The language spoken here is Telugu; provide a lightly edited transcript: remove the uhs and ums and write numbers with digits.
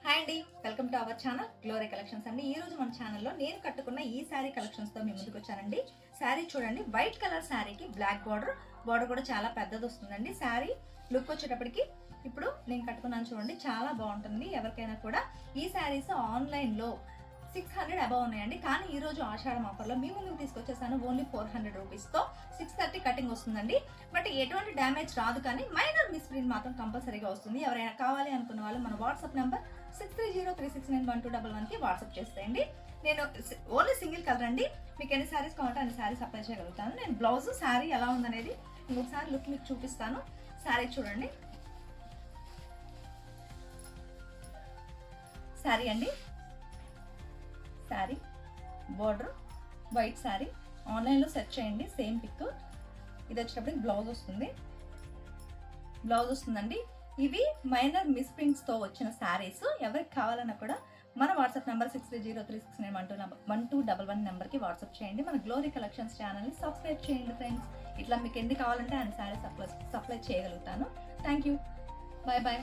హాయ్ అండి, welcome to our channel glory collections అండి. ఈ రోజు మన ఛానల్లో నేను కట్టుకున్న ఈ శారీ కలెక్షన్స్ తో మీ ముందుకు వచ్చానండి. శారీ చూడండి, వైట్ కలర్ శారీకి బ్లాక్ బార్డర్ కూడా చాలా పెద్దది వస్తుందండి. శారీ లుక్ వచ్చేటప్పటికి ఇప్పుడు నేను కట్టుకున్నాను చూడండి, చాలా బాగుంటుంది. ఎవరికైనా కూడా ఈ శారీస్ ఆన్లైన్లో 600 అబౌవ్ ఉన్నాయండి. కానీ ఈ రోజు ఆషాఢం ఆఫర్లో మీ ముందుకు తీసుకొచ్చేసాను. ఓన్లీ 400 రూపీస్తో 630 కటింగ్ వస్తుందండి. బట్ ఎటువంటి డ్యామేజ్ రాదు, కానీ మైనర్ మిస్ ప్రింట్ మాత్రం కంపల్సరీగా వస్తుంది. ఎవరైనా కావాలి అనుకున్న వాళ్ళు మన వాట్సాప్ నెంబర్ 6303691211కి వాట్సాప్ చేసేయండి. నేను ఓన్లీ సింగిల్ కలర్ అండి. మీకు ఎన్ని శారీస్ కావాలంటే అన్ని శారీస్ అప్లై చేయగలుగుతాను. నేను బ్లౌజ్ శారీ ఎలా ఉందనేది ఇంకొకసారి లుక్ మీకు చూపిస్తాను. శారీ చూడండి, శారీ అండి, శారీ బోర్డర్ వైట్ శారీ. ఆన్లైన్లో సెర్చ్ చేయండి, సేమ్ పిక్. ఇది వచ్చేటప్పటికి బ్లౌజ్ వస్తుందండి. ఇవి మైనర్ మిస్ ప్రింట్స్తో వచ్చిన శారీస్. ఎవరికి కావాలన్నా కూడా మన వాట్సాప్ నెంబర్ 6303691211 నెంబర్కి వాట్సాప్ చేయండి. మన గ్లోరీ కలెక్షన్స్ ఛానల్ని సబ్స్క్రైబ్ చేయండి ఫ్రెండ్స్. ఇట్లా మీకు ఎన్ని కావాలంటే అన్ని శారీస్ సప్లై చేయగలుగుతాను. Thank you, bye bye.